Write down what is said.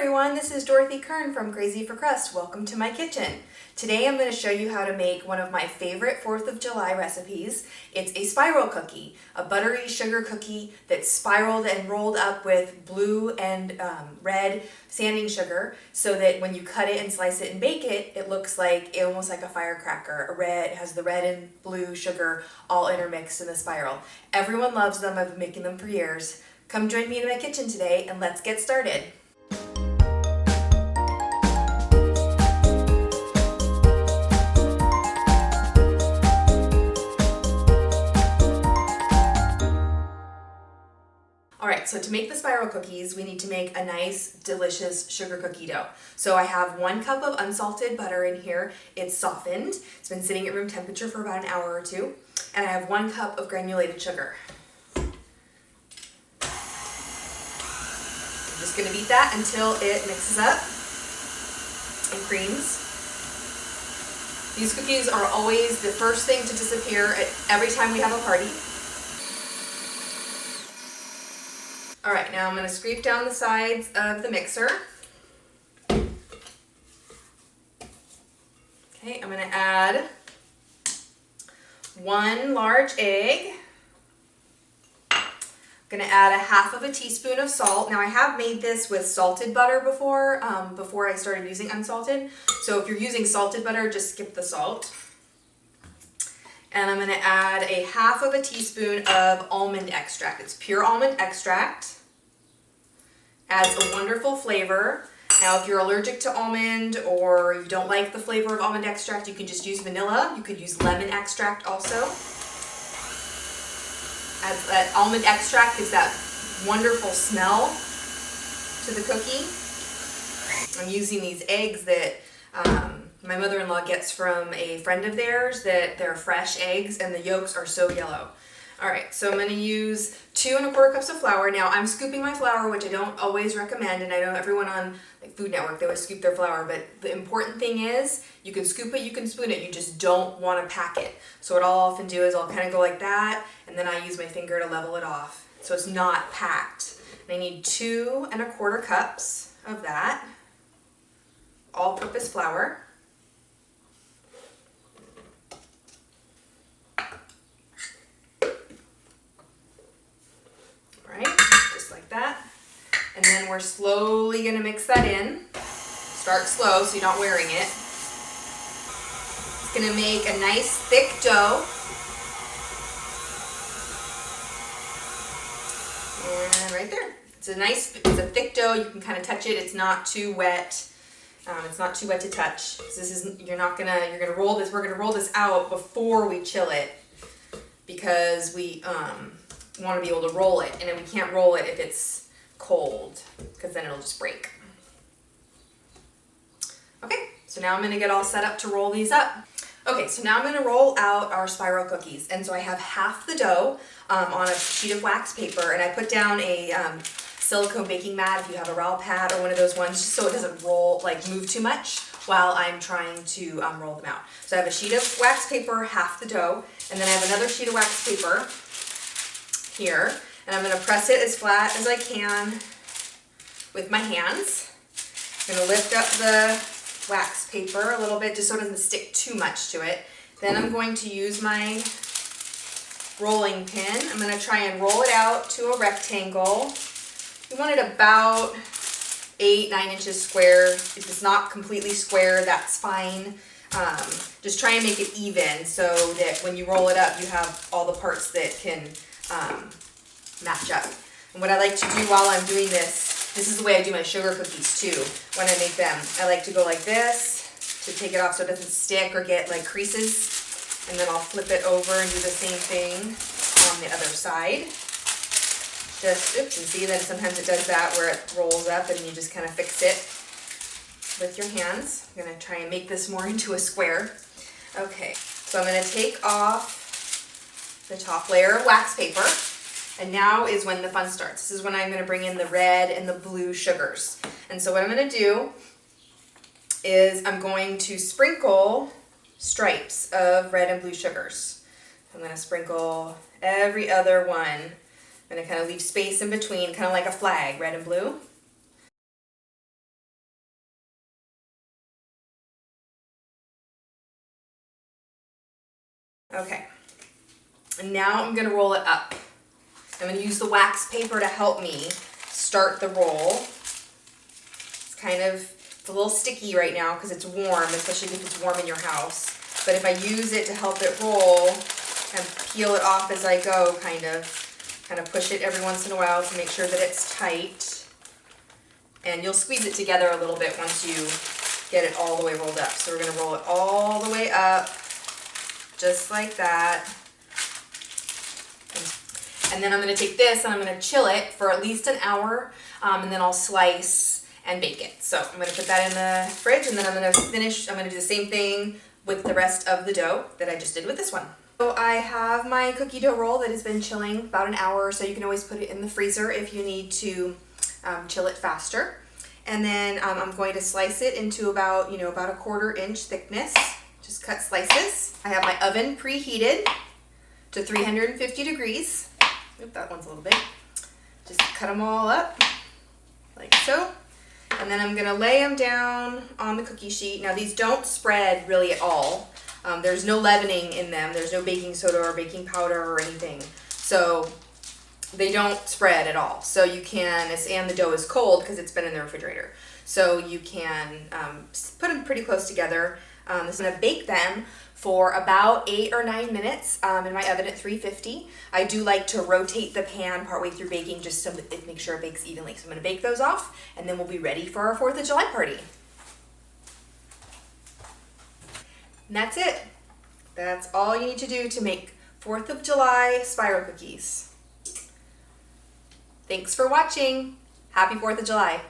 everyone, this is Dorothy Kern from Crazy for Crust. Welcome to my kitchen. Today I'm going to show you how to make one of my favorite 4th of July recipes. It's a spiral cookie, a buttery sugar cookie that's spiraled and rolled up with blue and red sanding sugar so that when you cut it and slice it and bake it, it looks like almost like a firecracker. It has the red and blue sugar all intermixed in a spiral. Everyone loves them. I've been making them for years. Come join me in my kitchen today and let's get started. Alright, so to make the spiral cookies, we need to make a nice, delicious sugar cookie dough. So I have 1 cup of unsalted butter in here. It's softened. It's been sitting at room temperature for about an hour or two. And I have 1 cup of granulated sugar. I'm just going to beat that until it mixes up and creams. These cookies are always the first thing to disappear every time we have a party. All right, now I'm going to scrape down the sides of the mixer. Okay, I'm going to add 1 large egg. I'm going to add 1/2 teaspoon of salt. Now I have made this with salted butter before I started using unsalted. So if you're using salted butter, just skip the salt. And I'm going to add 1/2 teaspoon of almond extract. It's pure almond extract. Adds a wonderful flavor. Now if you're allergic to almond or you don't like the flavor of almond extract, you can just use vanilla. You could use lemon extract also. As that almond extract gives that wonderful smell to the cookie. I'm using these eggs that my mother-in-law gets from a friend of theirs, that they're fresh eggs and the yolks are so yellow. All right, so I'm going to use 2 1/4 cups of flour. Now I'm scooping my flour, which I don't always recommend, and I know everyone on Food Network, they always scoop their flour, but the important thing is you can scoop it, you can spoon it, you just don't want to pack it. So what I'll often do is I'll kind of go like that, and then I use my finger to level it off so it's not packed. And I need 2 1/4 cups of that all-purpose flour. And then we're slowly going to mix that in. Start slow so you're not wearing it. It's going to make a nice thick dough. And right there. It's a thick dough. You can kind of touch it. It's not too wet. It's not too wet to touch. You're going to roll this. We're going to roll this out before we chill it because we want to be able to roll it. And then we can't roll it if it's cold because then it'll just break. Okay, so now I'm going to get all set up to roll these up. Okay, so now I'm going to roll out our spiral cookies. And so I have half the dough on a sheet of wax paper, and I put down a silicone baking mat if you have a Ral pad or one of those ones, just so it doesn't move too much while I'm trying to roll them out. So I have a sheet of wax paper, half the dough, and then I have another sheet of wax paper here. And I'm going to press it as flat as I can with my hands. I'm going to lift up the wax paper a little bit just so it doesn't stick too much to it. Then I'm going to use my rolling pin. I'm going to try and roll it out to a rectangle. You want it about 8-9 inches square. If it's not completely square, that's fine. Just try and make it even so that when you roll it up, you have all the parts that can match up. And what I like to do while I'm doing this is the way I do my sugar cookies too when I make them. I like to go like this to take it off so it doesn't stick or get like creases. And then I'll flip it over and do the same thing on the other side. Oops, and see, then sometimes it does that where it rolls up and you just kind of fix it with your hands. I'm going to try and make this more into a square. Okay, so I'm going to take off the top layer of wax paper. And now is when the fun starts. This is when I'm going to bring in the red and the blue sugars. And so what I'm going to do is I'm going to sprinkle stripes of red and blue sugars. I'm going to sprinkle every other one. I'm going to kind of leave space in between, kind of like a flag, red and blue. Okay, and now I'm gonna roll it up. I'm gonna use the wax paper to help me start the roll. It's a little sticky right now because it's warm, especially if it's warm in your house. But if I use it to help it roll and peel it off as I go, kind of push it every once in a while to make sure that it's tight. And you'll squeeze it together a little bit once you get it all the way rolled up. So we're gonna roll it all the way up, just like that. And then I'm gonna take this and I'm gonna chill it for at least an hour, and then I'll slice and bake it. So I'm gonna put that in the fridge, and then I'm gonna do the same thing with the rest of the dough that I just did with this one. So I have my cookie dough roll that has been chilling about an hour, so you can always put it in the freezer if you need to chill it faster. And then I'm going to slice it into about a 1/4 inch thickness, just cut slices. I have my oven preheated to 350 degrees. Oop, that one's a little big. Just cut them all up like so. And then I'm gonna lay them down on the cookie sheet. Now these don't spread really at all. There's no leavening in them. There's no baking soda or baking powder or anything. So they don't spread at all. So you can, and the dough is cold because it's been in the refrigerator. So you can put them pretty close together. I'm gonna bake them for about 8 or 9 minutes in my oven at 350. I do like to rotate the pan partway through baking just to make sure it bakes evenly. So I'm gonna bake those off, and then we'll be ready for our 4th of July party. And that's it. That's all you need to do to make 4th of July spiral cookies. Thanks for watching. Happy 4th of July.